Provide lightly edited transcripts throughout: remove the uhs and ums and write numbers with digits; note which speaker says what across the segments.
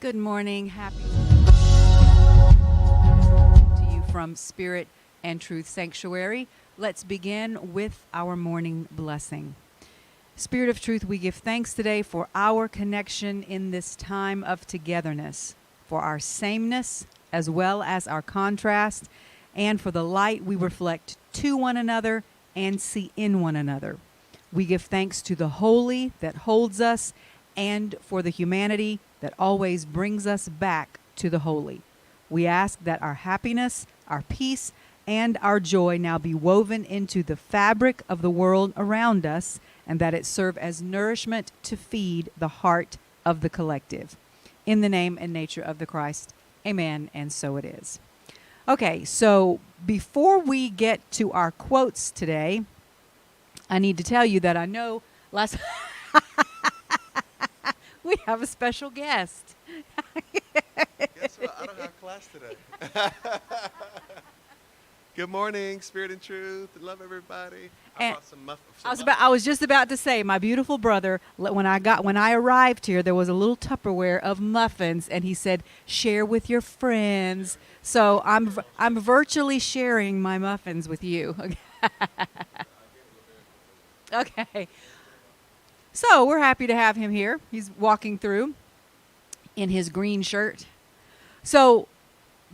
Speaker 1: Good morning. Happy to you from Spirit and Truth Sanctuary. Let's begin with our morning blessing. Spirit of Truth, we give thanks today for our connection in this time of togetherness, for our sameness as well as our contrast, and for the light we reflect to one another and see in one another. We give thanks to the holy that holds us and for the humanity that always brings us back to the holy. We ask that our happiness, our peace, and our joy now be woven into the fabric of the world around us, and that it serve as nourishment to feed the heart of the collective. In the name and nature of the Christ, amen, and so it is. Okay, so before we get to our quotes today, I need to tell you that I know last... We have a special guest.
Speaker 2: Guess what? I don't have class today. Good morning, Spirit and Truth. Love everybody. I brought some muffins.
Speaker 1: I was just about to say, my beautiful brother, when I arrived here, there was a little Tupperware of muffins, and he said, "Share with your friends." So I'm virtually sharing my muffins with you. Okay. So we're happy to have him here. He's walking through in his green shirt. So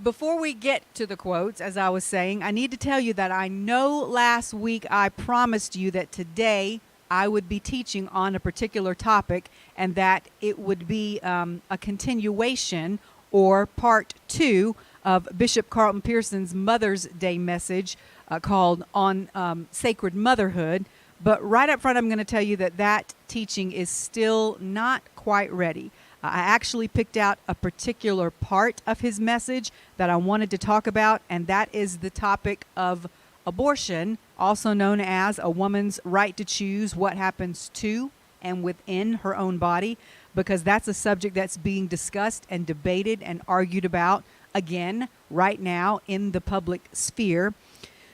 Speaker 1: before we get to the quotes, as I was saying, I need to tell you that I know last week I promised you that today I would be teaching on a particular topic and that it would be a continuation or part 2 of Bishop Carlton Pearson's Mother's Day message called On Sacred Motherhood. But right up front, I'm going to tell you that teaching is still not quite ready. I actually picked out a particular part of his message that I wanted to talk about, and that is the topic of abortion, also known as a woman's right to choose what happens to and within her own body, because that's a subject that's being discussed and debated and argued about, again, right now in the public sphere.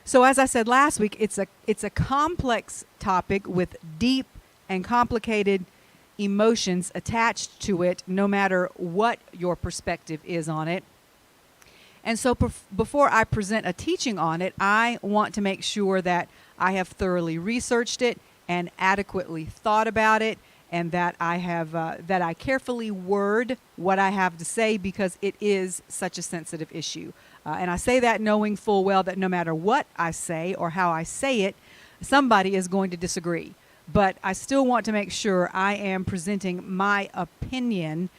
Speaker 1: So as I said last week, it's a complex topic with deep and complicated emotions attached to it, no matter what your perspective is on it. And so before I present a teaching on it, I want to make sure that I have thoroughly researched it and adequately thought about it, and that I carefully word what I have to say, because it is such a sensitive issue. And I say that knowing full well that no matter what I say or how I say it, somebody is going to disagree. But I still want to make sure I am presenting my opinion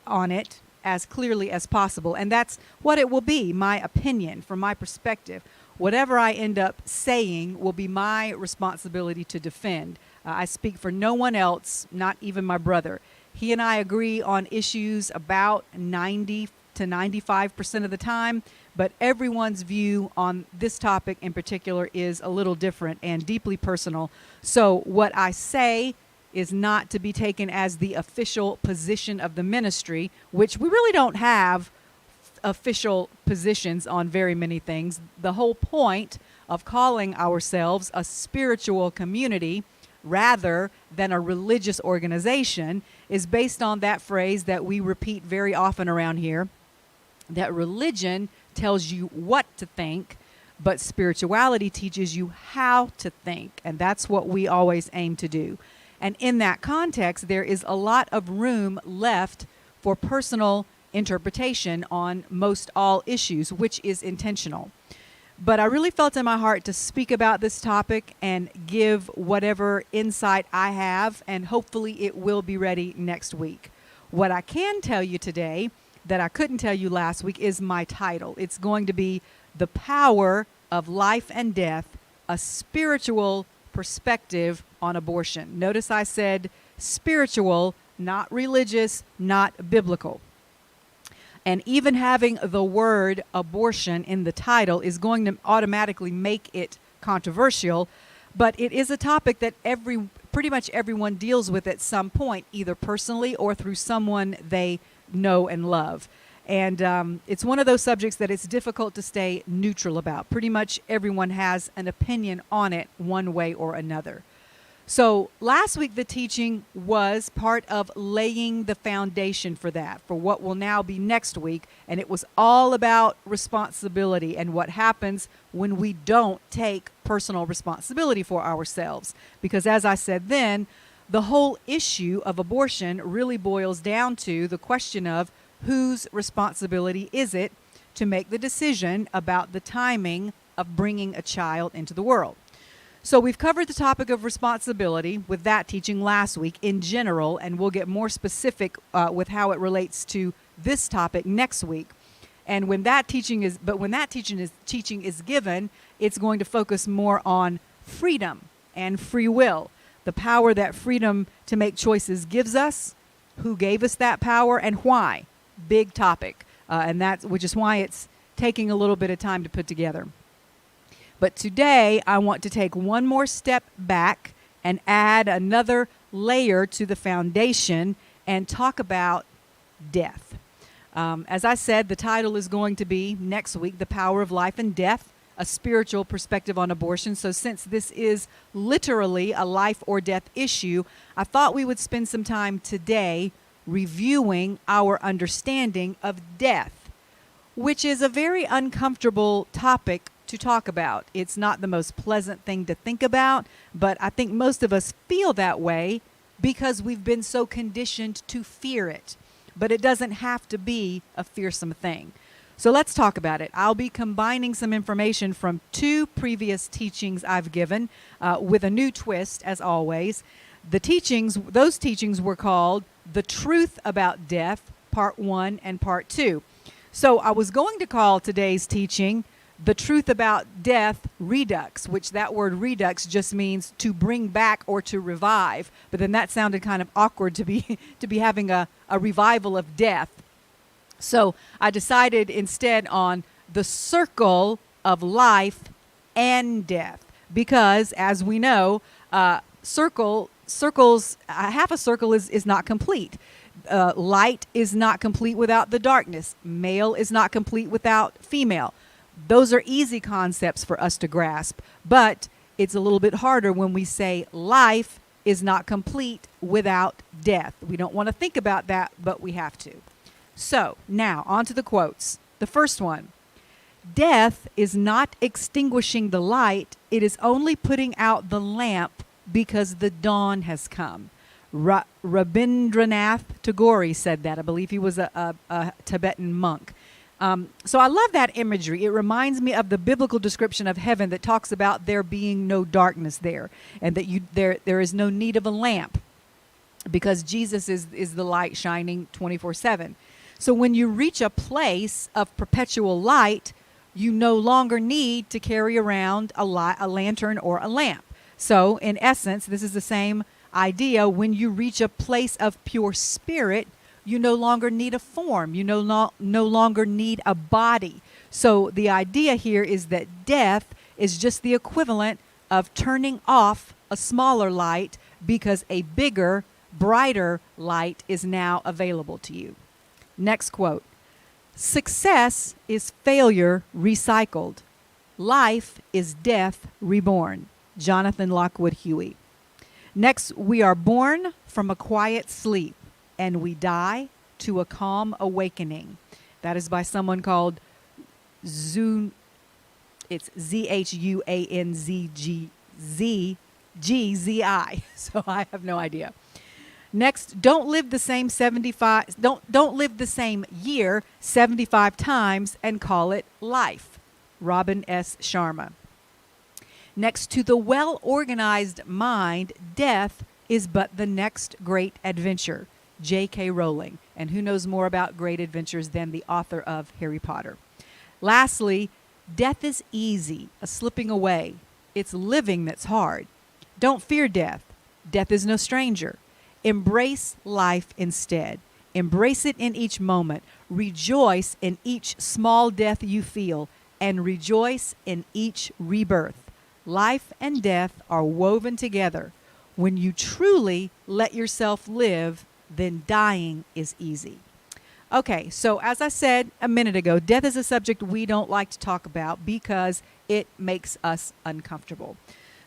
Speaker 1: on it as clearly as possible. And that's what it will be, my opinion from my perspective. Whatever I end up saying will be my responsibility to defend. I speak for no one else, not even my brother. He and I agree on issues about 90 to 95% of the time, but everyone's view on this topic in particular is a little different and deeply personal. So what I say is not to be taken as the official position of the ministry, which we really don't have official positions on very many things. The whole point of calling ourselves a spiritual community rather than a religious organization is based on that phrase that we repeat very often around here, that religion tells you what to think, but spirituality teaches you how to think, and that's what we always aim to do. And in that context, there is a lot of room left for personal interpretation on most all issues, which is intentional. But I really felt in my heart to speak about this topic and give whatever insight I have, and hopefully it will be ready next week. What I can tell you today that I couldn't tell you last week is my title. It's going to be The Power of Life and Death, a Spiritual Perspective on Abortion. Notice I said spiritual, not religious, not biblical. And even having the word abortion in the title is going to automatically make it controversial, but it is a topic that pretty much everyone deals with at some point, either personally or through someone they know and love. And it's one of those subjects that it's difficult to stay neutral about. Pretty much everyone has an opinion on it one way or another. So last week, the teaching was part of laying the foundation for that, for what will now be next week. And it was all about responsibility and what happens when we don't take personal responsibility for ourselves. Because as I said then, the whole issue of abortion really boils down to the question of whose responsibility is it to make the decision about the timing of bringing a child into the world. So we've covered the topic of responsibility with that teaching last week in general, and we'll get more specific with how it relates to this topic next week. And when that teaching is given, it's going to focus more on freedom and free will, the power that freedom to make choices gives us, who gave us that power, and why. Big topic, which is why it's taking a little bit of time to put together. But today, I want to take one more step back and add another layer to the foundation and talk about death. As I said, the title is going to be next week, The Power of Life and Death, a Spiritual Perspective on Abortion. So since this is literally a life or death issue, I thought we would spend some time today reviewing our understanding of death, which is a very uncomfortable topic to talk about. It's not the most pleasant thing to think about, but I think most of us feel that way because we've been so conditioned to fear it. But it doesn't have to be a fearsome thing. So let's talk about it. I'll be combining some information from 2 previous teachings I've given with a new twist, as always. Those teachings were called The Truth About Death, Part 1 and Part 2. So I was going to call today's teaching The Truth About Death Redux, which that word redux just means to bring back or to revive. But then that sounded kind of awkward to be having a revival of death. So I decided instead on the circle of life and death, because as we know, half a circle is not complete. Light is not complete without the darkness. Male is not complete without female. Those are easy concepts for us to grasp, but it's a little bit harder when we say life is not complete without death. We don't want to think about that, but we have to. So now on to the quotes. The first one: death is not extinguishing the light. It is only putting out the lamp because the dawn has come. Rabindranath Tagore said that. I believe he was a Tibetan monk. So I love that imagery. It reminds me of the biblical description of heaven that talks about there being no darkness there, and that there is no need of a lamp because Jesus is the light shining 24/7. So when you reach a place of perpetual light, you no longer need to carry around a lantern or a lamp. So in essence, this is the same idea. When you reach a place of pure spirit, you no longer need a form. You no longer need a body. So the idea here is that death is just the equivalent of turning off a smaller light because a bigger, brighter light is now available to you. Next quote: success is failure recycled. Life is death reborn. Jonathan Lockwood Huey. Next, we are born from a quiet sleep, and we die to a calm awakening. That is by someone called Zhuangzi. It's Zhuangzi. So I have no idea. Next, don't live the same year 75 times and call it life. Robin S. Sharma. Next, to the well-organized mind, death is but the next great adventure. J.K. Rowling. And who knows more about great adventures than the author of Harry Potter? Lastly, death is easy, a slipping away. It's living that's hard. Don't fear death. Death is no stranger. Embrace life instead. Embrace it in each moment. Rejoice in each small death you feel, and rejoice in each rebirth. Life and death are woven together. When you truly let yourself live, then dying is easy. Okay, so as I said a minute ago, death is a subject we don't like to talk about because it makes us uncomfortable.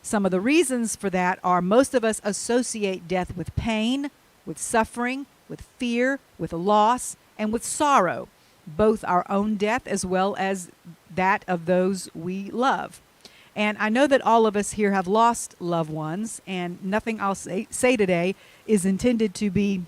Speaker 1: Some of the reasons for that are most of us associate death with pain, with suffering, with fear, with loss, and with sorrow, both our own death as well as that of those we love. And I know that all of us here have lost loved ones, and nothing I'll say today is intended to be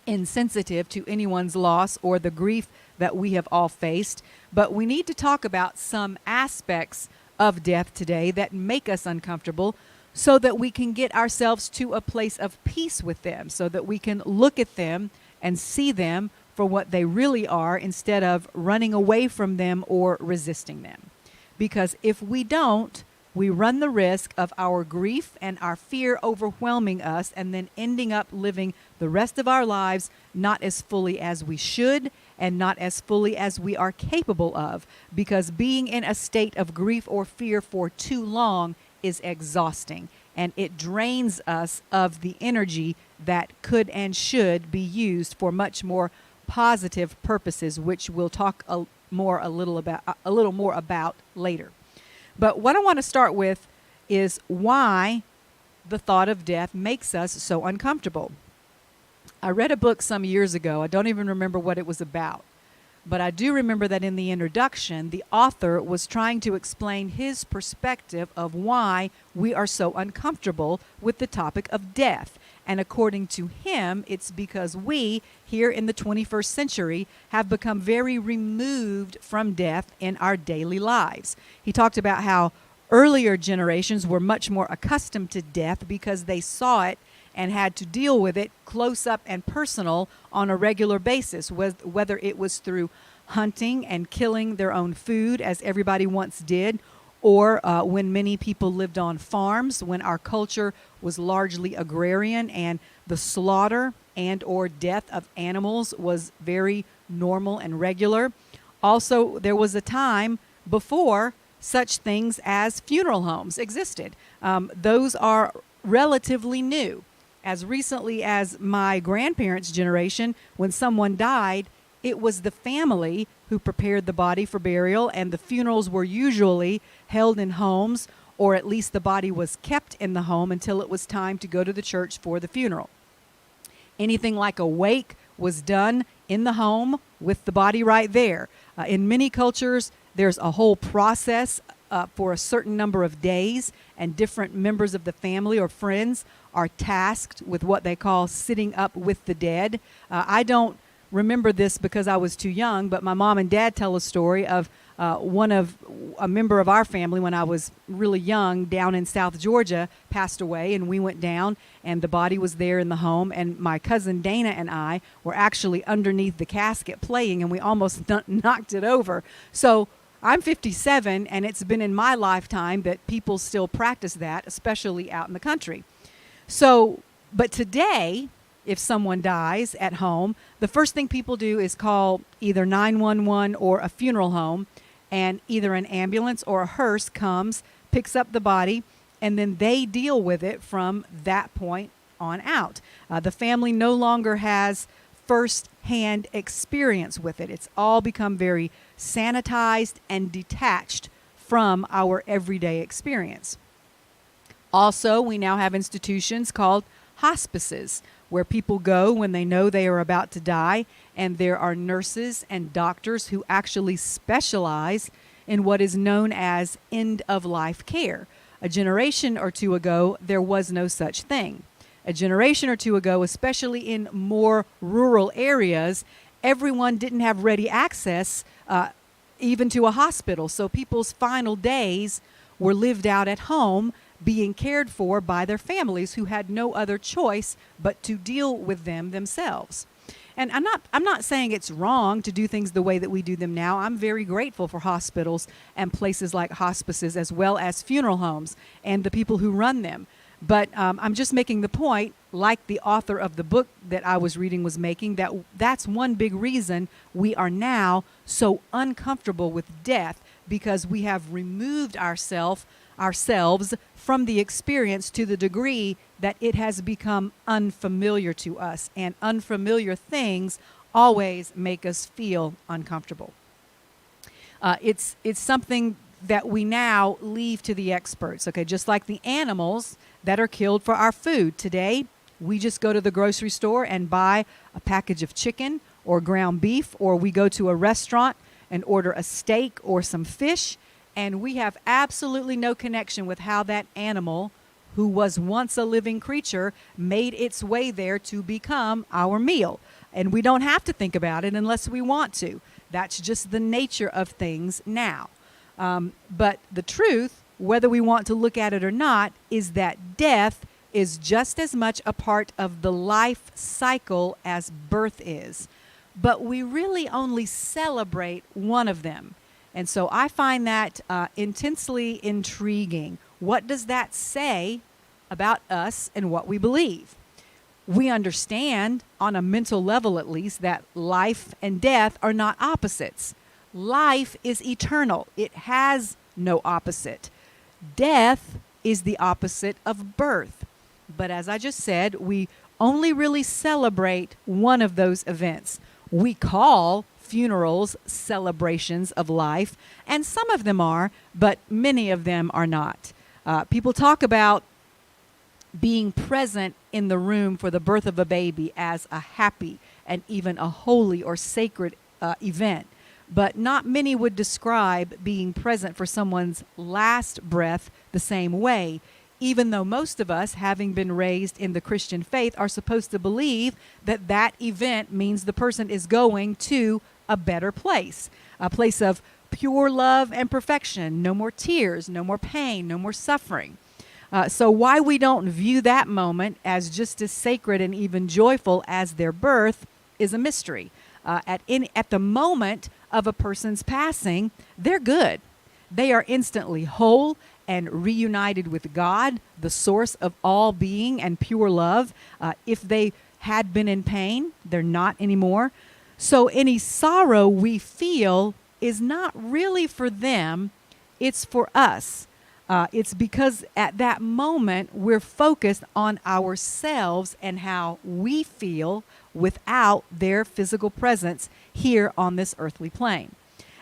Speaker 1: insensitive to anyone's loss or the grief that we have all faced. But we need to talk about some aspects of death today that make us uncomfortable so that we can get ourselves to a place of peace with them, so that we can look at them and see them for what they really are instead of running away from them or resisting them. Because if we don't, we run the risk of our grief and our fear overwhelming us and then ending up living the rest of our lives not as fully as we should and not as fully as we are capable of, because being in a state of grief or fear for too long is exhausting, and it drains us of the energy that could and should be used for much more positive purposes, which we'll talk a little more about later. But what I want to start with is why the thought of death makes us so uncomfortable. I read a book some years ago. I don't even remember what it was about. But I do remember that in the introduction, the author was trying to explain his perspective of why we are so uncomfortable with the topic of death. And according to him, it's because we, here in the 21st century, have become very removed from death in our daily lives. He talked about how earlier generations were much more accustomed to death because they saw it and had to deal with it close up and personal on a regular basis, whether it was through hunting and killing their own food, as everybody once did, or when many people lived on farms, when our culture was largely agrarian and the slaughter and or death of animals was very normal and regular. Also, there was a time before such things as funeral homes existed. Those are relatively new. As recently as my grandparents' generation, when someone died, it was the family who prepared the body for burial, and the funerals were usually held in homes, or at least the body was kept in the home until it was time to go to the church for the funeral. Anything like a wake was done in the home with the body right there. In many cultures, there's a whole process for a certain number of days, and different members of the family or friends are tasked with what they call sitting up with the dead. I don't remember this because I was too young, but my mom and dad tell a story of a member of our family when I was really young down in South Georgia passed away, and we went down and the body was there in the home, and my cousin Dana and I were actually underneath the casket playing, and we almost knocked it over. So I'm 57, and it's been in my lifetime that people still practice that, especially out in the country. So, but today, if someone dies at home, the first thing people do is call either 911 or a funeral home, and either an ambulance or a hearse comes, picks up the body, and then they deal with it from that point on out. The family no longer has first-hand experience with it. It's all become very sanitized and detached from our everyday experience. Also, we now have institutions called hospices, where people go when they know they are about to die, and there are nurses and doctors who actually specialize in what is known as end-of-life care. A generation or two ago, there was no such thing. A generation or two ago, especially in more rural areas, everyone didn't have ready access even to a hospital. So people's final days were lived out at home, being cared for by their families who had no other choice but to deal with them themselves. And I'm not saying it's wrong to do things the way that we do them now. I'm very grateful for hospitals and places like hospices, as well as funeral homes and the people who run them. But I'm just making the point, like the author of the book that I was reading was making, that that's one big reason we are now so uncomfortable with death, because we have removed ourselves from the experience to the degree that it has become unfamiliar to us, and unfamiliar things always make us feel uncomfortable. It's something that we now leave to the experts. Okay, just like the animals that are killed for our food. Today, we just go to the grocery store and buy a package of chicken or ground beef, or we go to a restaurant and order a steak or some fish, and we have absolutely no connection with how that animal, who was once a living creature, made its way there to become our meal. And we don't have to think about it unless we want to. That's just the nature of things now. But the truth, whether we want to look at it or not, is that death is just as much a part of the life cycle as birth is. But we really only celebrate one of them. And so I find that intensely intriguing. What does that say about us and what we believe? We understand, on a mental level at least, that life and death are not opposites. Life is eternal. It has no opposite. Death is the opposite of birth. But as I just said, we only really celebrate one of those events. We call funerals celebrations of life, and some of them are, but many of them are not. People talk about being present in the room for the birth of a baby as a happy and even a holy or sacred event. But not many would describe being present for someone's last breath the same way, even though most of us, having been raised in the Christian faith, are supposed to believe that that event means the person is going to a better place, a place of pure love and perfection, no more tears, no more pain, no more suffering. So why we don't view that moment as just as sacred and even joyful as their birth is a mystery. At the moment of a person's passing, they're good. They are instantly whole and reunited with God, the source of all being and pure love. If they had been in pain, they're not anymore. So any sorrow we feel is not really for them, it's for us. It's because at that moment we're focused on ourselves and how we feel without their physical presence here on this earthly plane.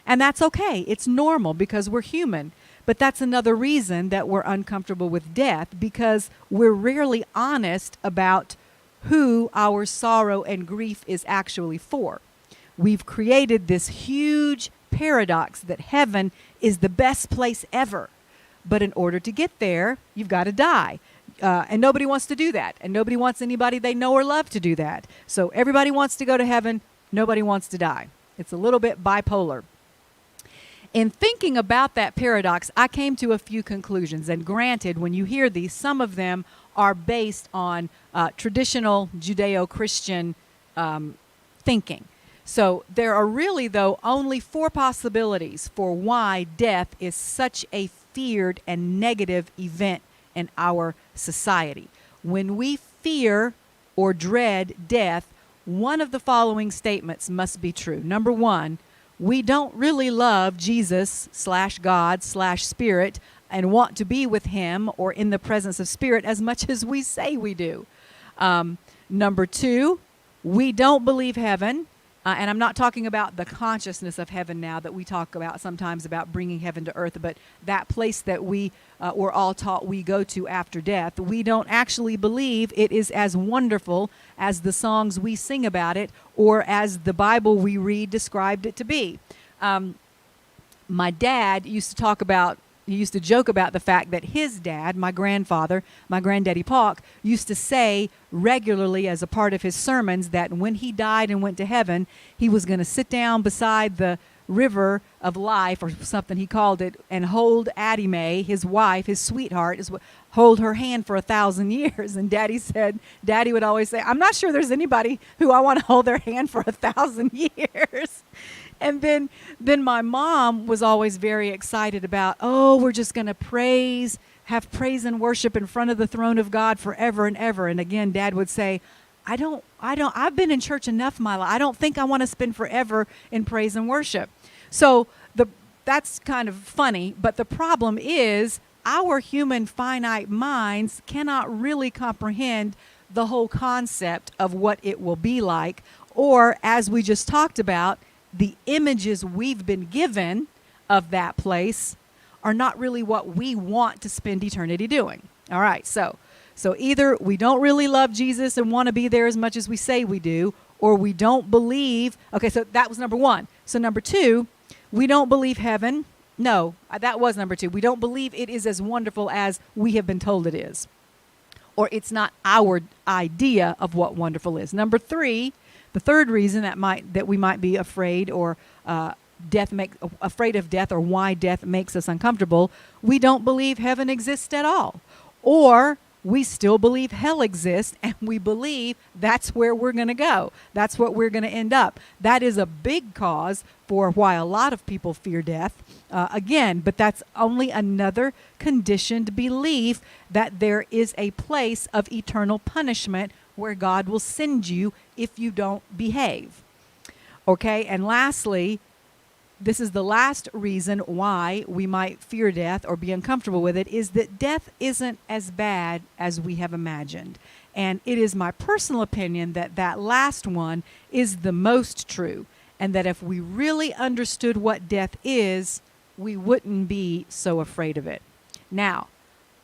Speaker 1: And that's okay. It's normal because we're human. But that's another reason that we're uncomfortable with death, because we're rarely honest about who our sorrow and grief is actually for. We've created this huge paradox that heaven is the best place ever. But in order to get there, you've got to die. And nobody wants to do that. And nobody wants anybody they know or love to do that. So everybody wants to go to heaven. Nobody wants to die. It's a little bit bipolar. In thinking about that paradox, I came to a few conclusions. And granted, when you hear these, some of them are based on traditional Judeo-Christian thinking. So there are really, though, only 4 possibilities for why death is such a feared and negative event in our society. When we fear or dread death, one of the following statements must be true. Number 1, we don't really love Jesus / God / Spirit and want to be with him or in the presence of Spirit as much as we say we do. Number 2, we don't believe heaven. And I'm not talking about the consciousness of heaven now that we talk about sometimes about bringing heaven to earth, but that place that we were all taught we go to after death. We don't actually believe it is as wonderful as the songs we sing about it or as the Bible we read described it to be. My dad used to joke about the fact that his dad, my grandfather, my granddaddy Paulk, used to say regularly as a part of his sermons that when he died and went to heaven, he was going to sit down beside the river of life or something he called it and hold Addie Mae, his wife, his sweetheart, hold her hand for 1,000 years. And Daddy would always say, I'm not sure there's anybody who I want to hold their hand for 1,000 years. And then my mom was always very excited about, we're just going to have praise and worship in front of the throne of God forever and ever. And again, Dad would say, I've been in church enough in my life. I don't think I want to spend forever in praise and worship. So that's kind of funny. But the problem is our human finite minds cannot really comprehend the whole concept of what it will be like, or as we just talked about, the images we've been given of that place are not really what we want to spend eternity doing. All right, so either we don't really love Jesus and want to be there as much as we say we do, or we don't believe. Okay, so that was number one. So number two, we don't believe heaven. No, that was number two. We don't believe it is as wonderful as we have been told it is, or it's not our idea of what wonderful is. Number three, the third reason that we might be afraid or afraid of death, or why death makes us uncomfortable, we don't believe heaven exists at all, or we still believe hell exists, and we believe that's where we're going to go. That's what we're going to end up. That is a big cause for why a lot of people fear death. Again, but that's only another conditioned belief that there is a place of eternal punishment where God will send you if you don't behave. Okay, and lastly, this is the last reason why we might fear death or be uncomfortable with it, is that death isn't as bad as we have imagined. And it is my personal opinion that that last one is the most true, and that if we really understood what death is, we wouldn't be so afraid of it. Now,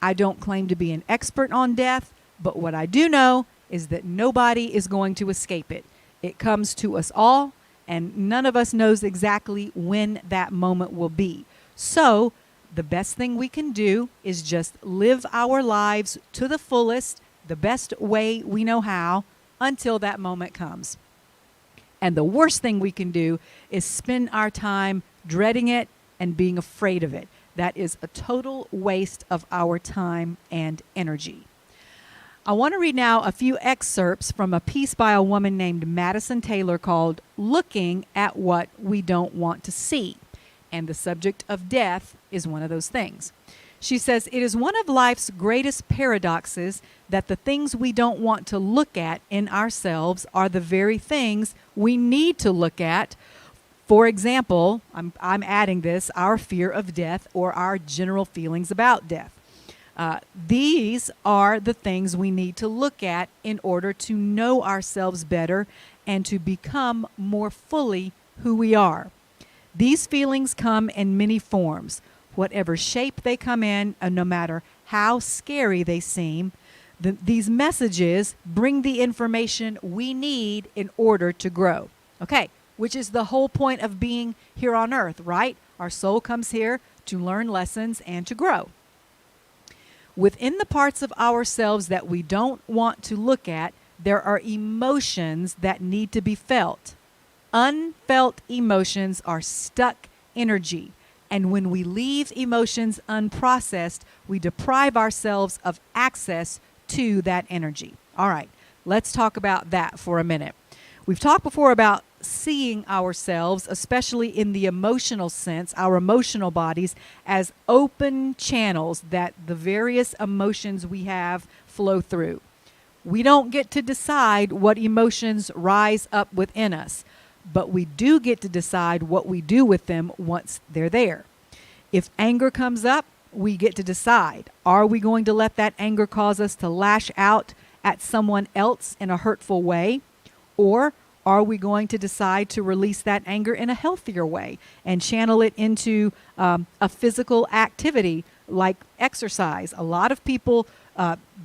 Speaker 1: I don't claim to be an expert on death, but what I do know is that nobody is going to escape it. It comes to us all, and none of us knows exactly when that moment will be. So the best thing we can do is just live our lives to the fullest, the best way we know how, until that moment comes. And the worst thing we can do is spend our time dreading it and being afraid of it. That is a total waste of our time and energy. I want to read now a few excerpts from a piece by a woman named Madison Taylor called "Looking at What We Don't Want to See." And the subject of death is one of those things. She says, "It is one of life's greatest paradoxes that the things we don't want to look at in ourselves are the very things we need to look at. For example," I'm adding this, "our fear of death or our general feelings about death. These are the things we need to look at in order to know ourselves better and to become more fully who we are. These feelings come in many forms, whatever shape they come in, and no matter how scary they seem. These messages bring the information we need in order to grow." Okay, which is the whole point of being here on earth, right? Our soul comes here to learn lessons and to grow. "Within the parts of ourselves that we don't want to look at, there are emotions that need to be felt. Unfelt emotions are stuck energy. And when we leave emotions unprocessed, we deprive ourselves of access to that energy." All right, let's talk about that for a minute. We've talked before about seeing ourselves, especially in the emotional sense, our emotional bodies, as open channels that the various emotions we have flow through. We don't get to decide what emotions rise up within us, but we do get to decide what we do with them once they're there. If anger comes up, we get to decide, are we going to let that anger cause us to lash out at someone else in a hurtful way? Or are we going to decide to release that anger in a healthier way and channel it into a physical activity like exercise? A lot of people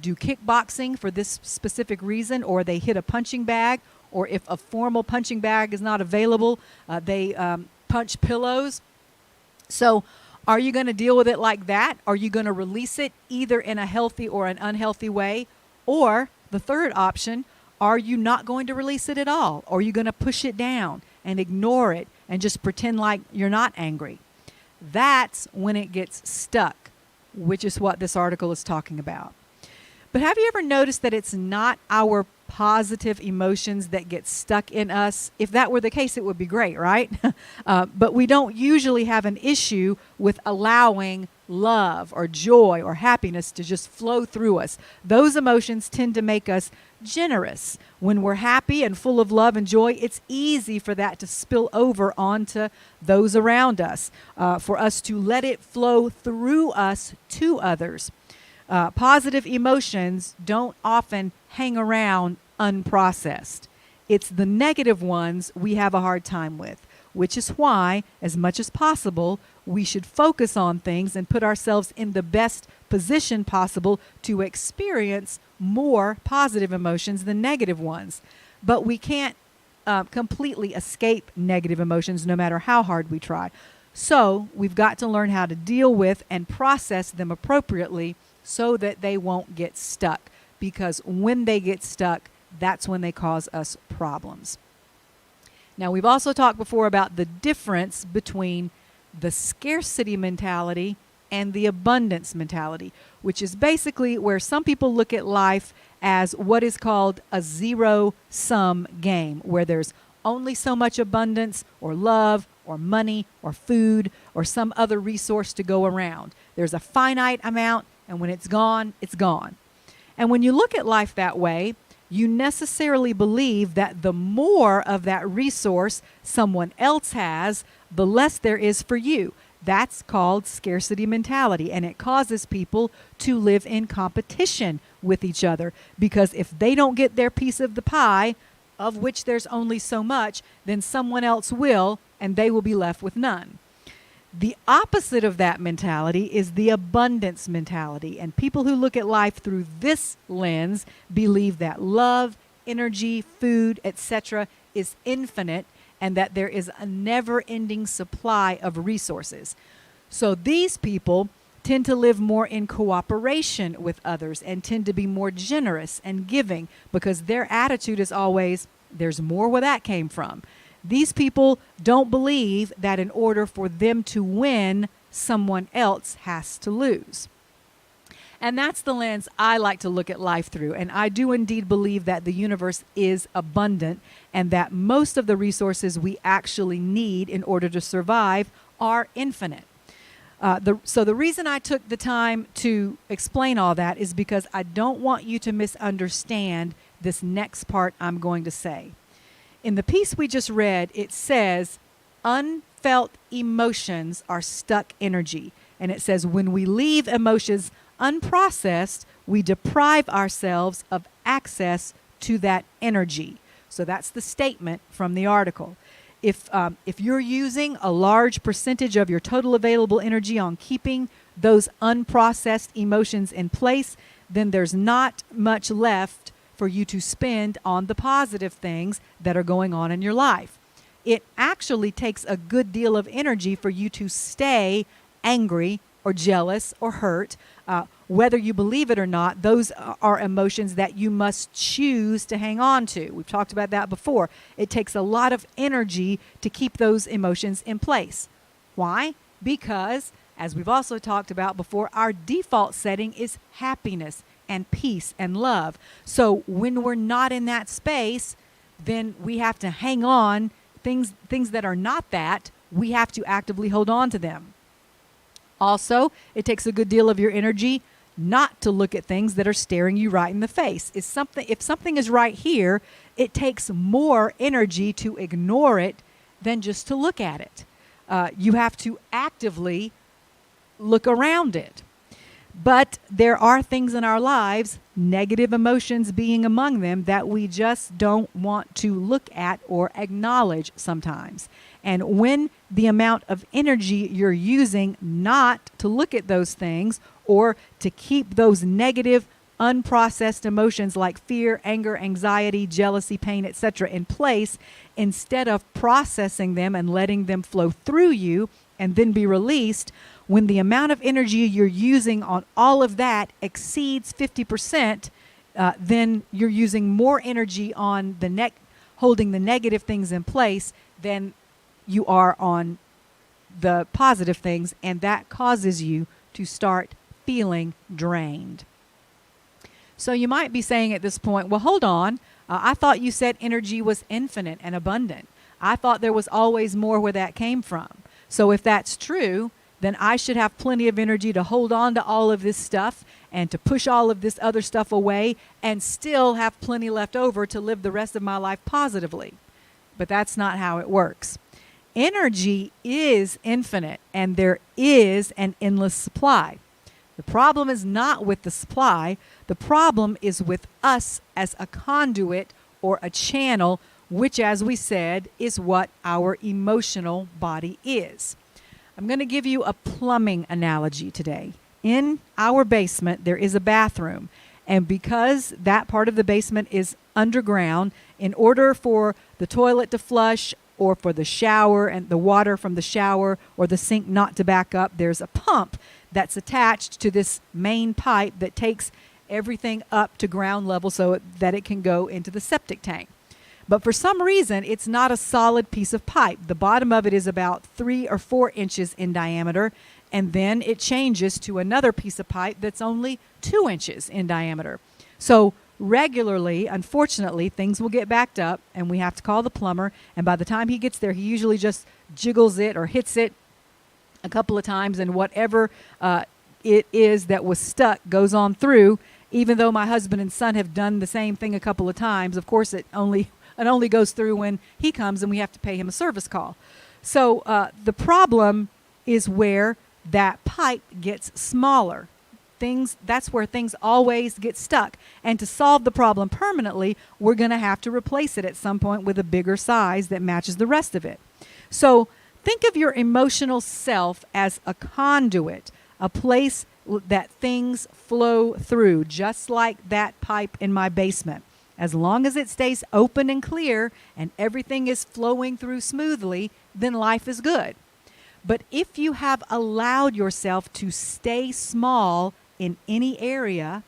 Speaker 1: do kickboxing for this specific reason, or they hit a punching bag, or if a formal punching bag is not available, they punch pillows. So are you going to deal with it like that? Are you going to release it either in a healthy or an unhealthy way? Or the third option, are you not going to release it at all? Or are you going to push it down and ignore it and just pretend like you're not angry? That's when it gets stuck, which is what this article is talking about. But have you ever noticed that it's not our positive emotions that get stuck in us? If that were the case, it would be great, right? But we don't usually have an issue with allowing love or joy or happiness to just flow through us. Those emotions tend to make us generous. When we're happy and full of love and joy, it's easy for that to spill over onto those around us, for us to let it flow through us to others. Positive emotions don't often hang around unprocessed. It's the negative ones we have a hard time with. which is why, as much as possible, we should focus on things and put ourselves in the best position possible to experience more positive emotions than negative ones. But we can't completely escape negative emotions no matter how hard we try. So we've got to learn how to deal with and process them appropriately so that they won't get stuck. Because when they get stuck, that's when they cause us problems. Now, we've also talked before about the difference between the scarcity mentality and the abundance mentality, which is basically where some people look at life as what is called a zero-sum game, where there's only so much abundance or love or money or food or some other resource to go around. There's a finite amount, and when it's gone, it's gone. And when you look at life that way, you necessarily believe that the more of that resource someone else has, the less there is for you. That's called scarcity mentality, and it causes people to live in competition with each other, because if they don't get their piece of the pie, of which there's only so much, then someone else will, and they will be left with none. The opposite of that mentality is the abundance mentality, and people who look at life through this lens believe that love, energy, food, etc. is infinite, and that there is a never-ending supply of resources. So these people tend to live more in cooperation with others and tend to be more generous and giving, because their attitude is always, there's more where that came from. These people don't believe that in order for them to win, someone else has to lose. And that's the lens I like to look at life through. And I do indeed believe that the universe is abundant and that most of the resources we actually need in order to survive are infinite. So the reason I took the time to explain all that is because I don't want you to misunderstand this next part I'm going to say. In the piece we just read, it says, unfelt emotions are stuck energy. And it says, when we leave emotions unprocessed, we deprive ourselves of access to that energy. So that's the statement from the article. If you're using a large percentage of your total available energy on keeping those unprocessed emotions in place, then there's not much left for you to spend on the positive things that are going on in your life. It actually takes a good deal of energy for you to stay angry or jealous or hurt. Whether you believe it or not, those are emotions that you must choose to hang on to. We've talked about that before. It takes a lot of energy to keep those emotions in place. Why? Because, as we've also talked about before, our default setting is happiness and peace and love. So when we're not in that space, then we have to hang on. Things that are not that, we have to actively hold on to them. Also, it takes a good deal of your energy not to look at things that are staring you right in the face. If something is right here, it takes more energy to ignore it than just to look at it. You have to actively look around it. But there are things in our lives, negative emotions being among them, that we just don't want to look at or acknowledge sometimes. And when the amount of energy you're using not to look at those things or to keep those negative, unprocessed emotions like fear, anger, anxiety, jealousy, pain, etc. in place, instead of processing them and letting them flow through you and then be released, when the amount of energy you're using on all of that exceeds 50%, then you're using more energy on holding the negative things in place than you are on the positive things, and that causes you to start feeling drained. So you might be saying at this point, well, hold on. I thought you said energy was infinite and abundant. I thought there was always more where that came from. So if that's true, then I should have plenty of energy to hold on to all of this stuff and to push all of this other stuff away and still have plenty left over to live the rest of my life positively. But that's not how it works. Energy is infinite, and there is an endless supply. The problem is not with the supply. The problem is with us as a conduit or a channel which, as we said, is what our emotional body is. I'm going to give you a plumbing analogy today. In our basement, there is a bathroom. And because that part of the basement is underground, in order for the toilet to flush or for the shower and the water from the shower or the sink not to back up, there's a pump that's attached to this main pipe that takes everything up to ground level so that it can go into the septic tank. But for some reason, it's not a solid piece of pipe. The bottom of it is about 3 or 4 inches in diameter, and then it changes to another piece of pipe that's only 2 inches in diameter. So regularly, unfortunately, things will get backed up, and we have to call the plumber, and by the time he gets there, he usually just jiggles it or hits it a couple of times, and whatever it is that was stuck goes on through. Even though my husband and son have done the same thing a couple of times, of course it only goes through when he comes and we have to pay him a service call. So the problem is where that pipe gets smaller. That's where things always get stuck. And to solve the problem permanently, we're going to have to replace it at some point with a bigger size that matches the rest of it. So think of your emotional self as a conduit, a place that things flow through, just like that pipe in my basement. As long as it stays open and clear and everything is flowing through smoothly, then life is good. But if you have allowed yourself to stay small in any area,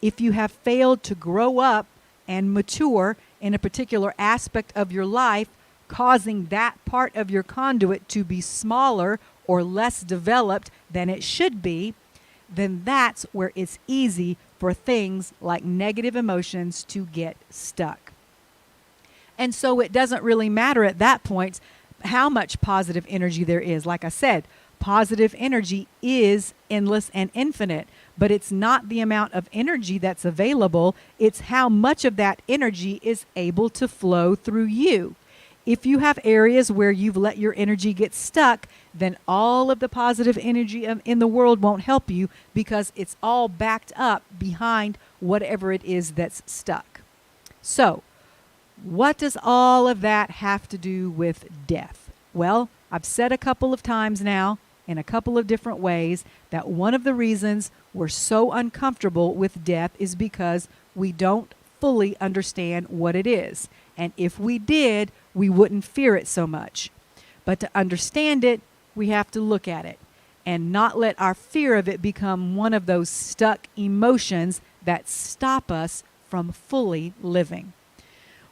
Speaker 1: if you have failed to grow up and mature in a particular aspect of your life, causing that part of your conduit to be smaller or less developed than it should be, then that's where it's easy for things like negative emotions to get stuck. And so it doesn't really matter at that point how much positive energy there is. Like I said, positive energy is endless and infinite, but it's not the amount of energy that's available. It's how much of that energy is able to flow through you. If you have areas where you've let your energy get stuck, then all of the positive energy in the world won't help you because it's all backed up behind whatever it is that's stuck. So, what does all of that have to do with death? Well, I've said a couple of times now in a couple of different ways that one of the reasons we're so uncomfortable with death is because we don't fully understand what it is. And if we did, we wouldn't fear it so much. But to understand it, we have to look at it and not let our fear of it become one of those stuck emotions that stop us from fully living.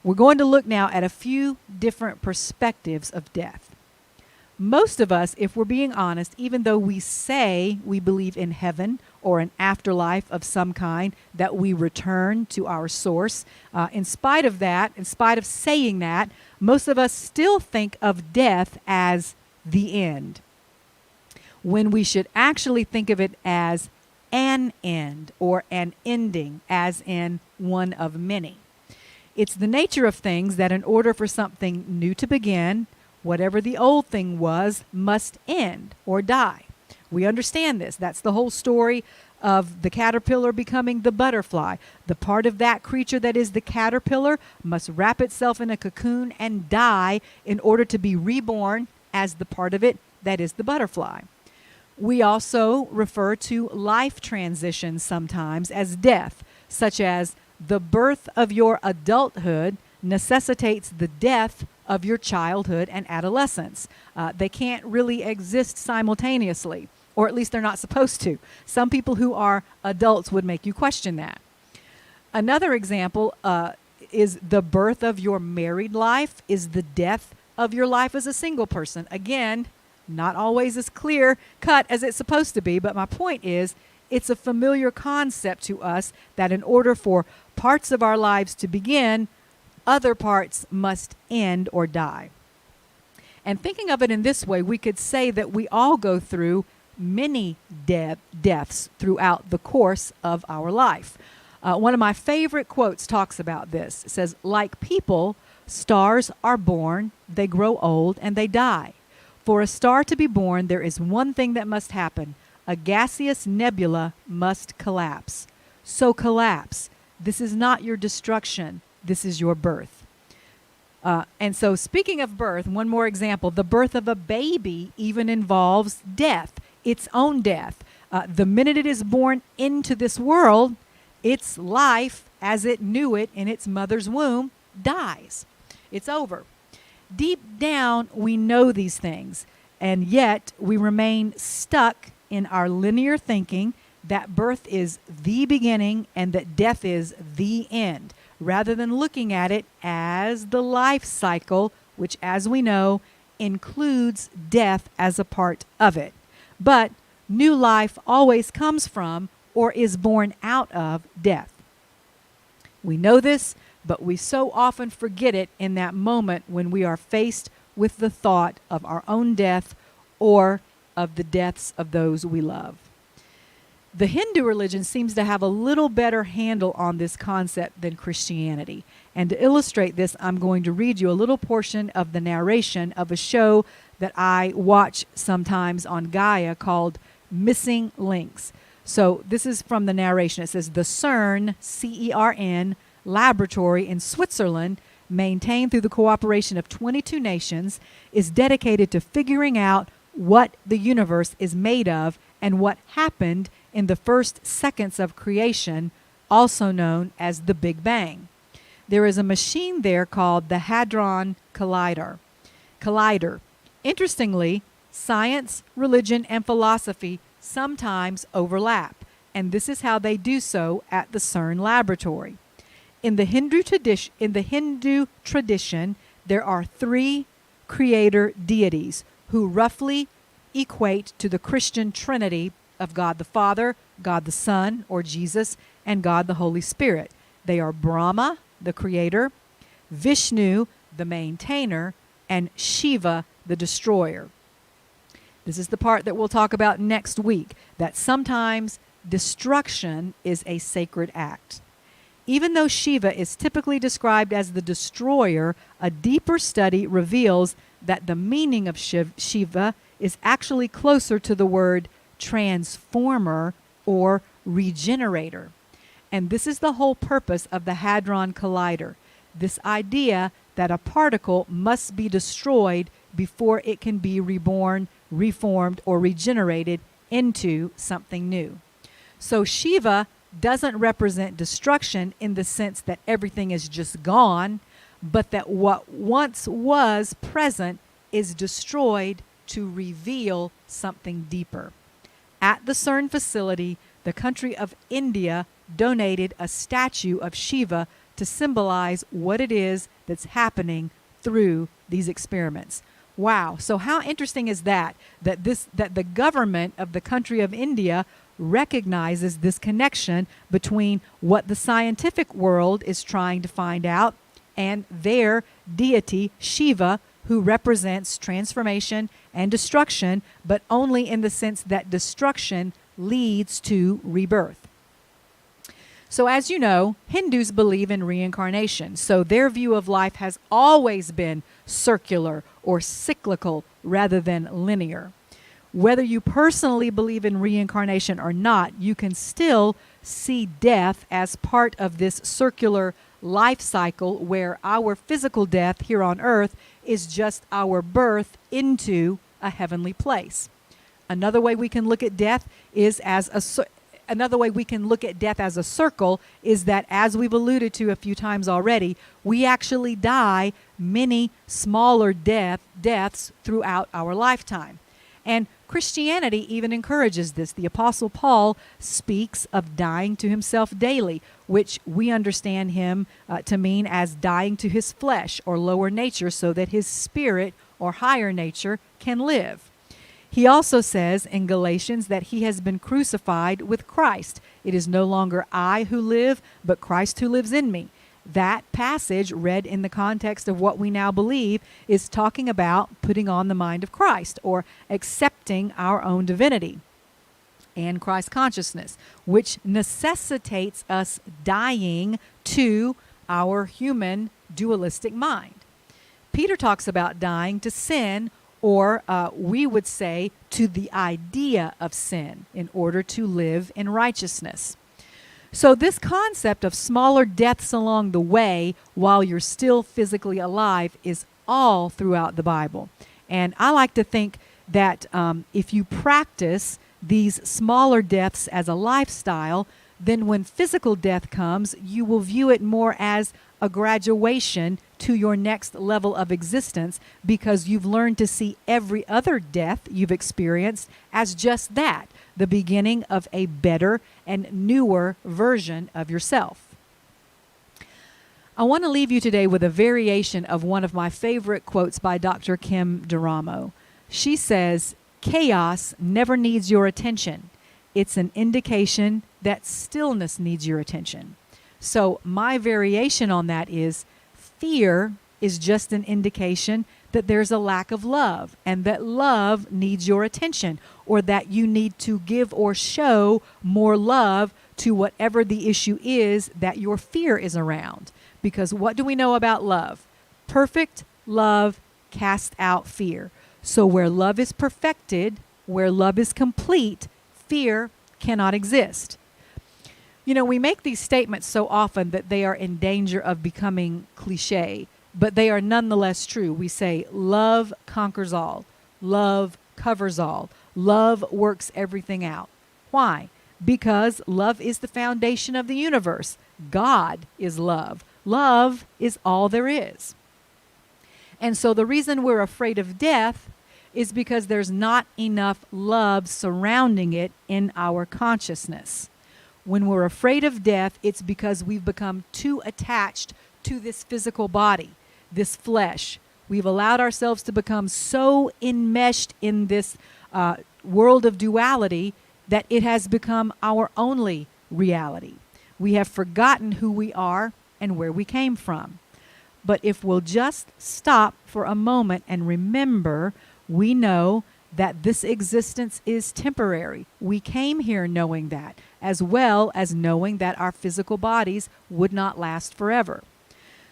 Speaker 1: We're going to look now at a few different perspectives of death. Most of us, if we're being honest, even though we say we believe in heaven or an afterlife of some kind, that we return to our source, in spite of saying that, most of us still think of death as the end, when we should actually think of it as an end or an ending, as in one of many. It's the nature of things that in order for something new to begin, whatever the old thing was must end or die. We understand this. That's the whole story of the caterpillar becoming the butterfly. The part of that creature that is the caterpillar must wrap itself in a cocoon and die in order to be reborn as the part of it that is the butterfly. We also refer to life transitions sometimes as death, such as the birth of your adulthood necessitates the death of your childhood and adolescence. They can't really exist simultaneously, or at least they're not supposed to. Some people who are adults would make you question that. Another example is the birth of your married life is the death of your life as a single person. Again, not always as clear cut as it's supposed to be, but my point is it's a familiar concept to us that in order for parts of our lives to begin, other parts must end or die. And thinking of it in this way, we could say that we all go through many deaths throughout the course of our life. One of my favorite quotes talks about this. It says, like people, stars are born, they grow old, and they die. For a star to be born, there is one thing that must happen. A gaseous nebula must collapse. So collapse. This is not your destruction. This is your birth. And so speaking of birth, one more example, the birth of a baby even involves death, its own death. The minute it is born into this world, its life as it knew it in its mother's womb dies. It's over. Deep down, we know these things, and yet we remain stuck in our linear thinking that birth is the beginning and that death is the end, rather than looking at it as the life cycle, which, as we know, includes death as a part of it. But new life always comes from or is born out of death. We know this, but we so often forget it in that moment when we are faced with the thought of our own death or of the deaths of those we love. The Hindu religion seems to have a little better handle on this concept than Christianity. And to illustrate this, I'm going to read you a little portion of the narration of a show that I watch sometimes on Gaia called Missing Links. So this is from the narration. It says, the CERN, C-E-R-N, laboratory in Switzerland, maintained through the cooperation of 22 nations, is dedicated to figuring out what the universe is made of and what happened in the first seconds of creation, also known as the Big Bang. There is a machine there called the Hadron Collider. Interestingly, science, religion, and philosophy sometimes overlap, and this is how they do so at the CERN laboratory. In the Hindu tradition, there are three creator deities who roughly equate to the Christian Trinity of God the Father, God the Son, or Jesus, and God the Holy Spirit. They are Brahma, the creator, Vishnu, the maintainer, and Shiva, the destroyer. This is the part that we'll talk about next week, that sometimes destruction is a sacred act. Even though Shiva is typically described as the destroyer, a deeper study reveals that the meaning of Shiva is actually closer to the word transformer or regenerator. And this is the whole purpose of the Hadron Collider, this idea that a particle must be destroyed before it can be reborn, reformed, or regenerated into something new. So Shiva doesn't represent destruction in the sense that everything is just gone, but that what once was present is destroyed to reveal something deeper. At the CERN facility, the country of India donated a statue of Shiva to symbolize what it is that's happening through these experiments. Wow. So how interesting is that the government of the country of India recognizes this connection between what the scientific world is trying to find out and their deity, Shiva, who represents transformation and destruction, but only in the sense that destruction leads to rebirth. So as you know, Hindus believe in reincarnation, so their view of life has always been circular or cyclical rather than linear. Whether you personally believe in reincarnation or not, you can still see death as part of this circular life cycle where our physical death here on earth is just our birth into a heavenly place. Another way we can look at death is as a circle is that, as we've alluded to a few times already, we actually die many smaller deaths throughout our lifetime. And Christianity even encourages this. The Apostle Paul speaks of dying to himself daily, which we understand him to mean as dying to his flesh or lower nature so that his spirit or higher nature can live. He also says in Galatians that he has been crucified with Christ. It is no longer I who live, but Christ who lives in me. That passage, read in the context of what we now believe, is talking about putting on the mind of Christ, or accepting our own divinity and Christ consciousness, which necessitates us dying to our human dualistic mind. Peter talks about dying to sin, or we would say to the idea of sin, in order to live in righteousness. So this concept of smaller deaths along the way while you're still physically alive is all throughout the Bible. And I like to think that if you practice these smaller deaths as a lifestyle, then when physical death comes, you will view it more as a graduation to your next level of existence, because you've learned to see every other death you've experienced as just that, the beginning of a better and newer version of yourself. I want to leave you today with a variation of one of my favorite quotes by Dr. Kim Duramo. She says, "Chaos never needs your attention. It's an indication that stillness needs your attention." So my variation on that is, fear is just an indication that there's a lack of love, and that love needs your attention, or that you need to give or show more love to whatever the issue is that your fear is around. Because what do we know about love? Perfect love casts out fear. So where love is perfected, where love is complete, fear cannot exist. You know, we make these statements so often that they are in danger of becoming cliche, but they are nonetheless true. We say, love conquers all. Love covers all. Love works everything out. Why? Because love is the foundation of the universe. God is love. Love is all there is. And so the reason we're afraid of death is because there's not enough love surrounding it in our consciousness. When we're afraid of death, it's because we've become too attached to this physical body, this flesh. We've allowed ourselves to become so enmeshed in this world of duality that it has become our only reality. We have forgotten who we are and where we came from. But if we'll just stop for a moment and remember, we know that this existence is temporary. We came here knowing that, as well as knowing that our physical bodies would not last forever.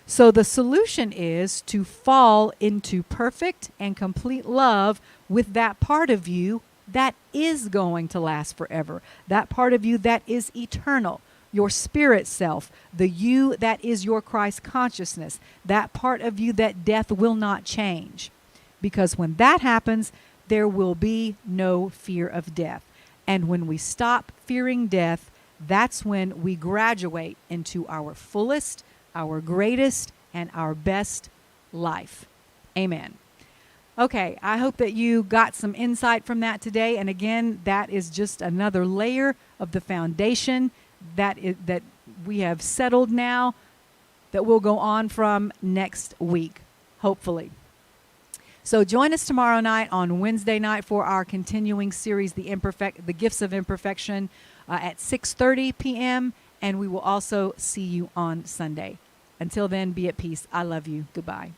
Speaker 1: So the solution is to fall into perfect and complete love with that part of you that is going to last forever, that part of you that is eternal, your spirit self, the you that is your Christ consciousness, that part of you that death will not change. Because when that happens, there will be no fear of death. And when we stop fearing death, that's when we graduate into our fullest, our greatest, and our best life. Amen. Okay, I hope that you got some insight from that today. And again, that is just another layer of the foundation that we have settled now, that will go on from next week, hopefully. So join us tomorrow night on Wednesday night for our continuing series, The Gifts of Imperfection, at 6:30 p.m. And we will also see you on Sunday. Until then, be at peace. I love you. Goodbye.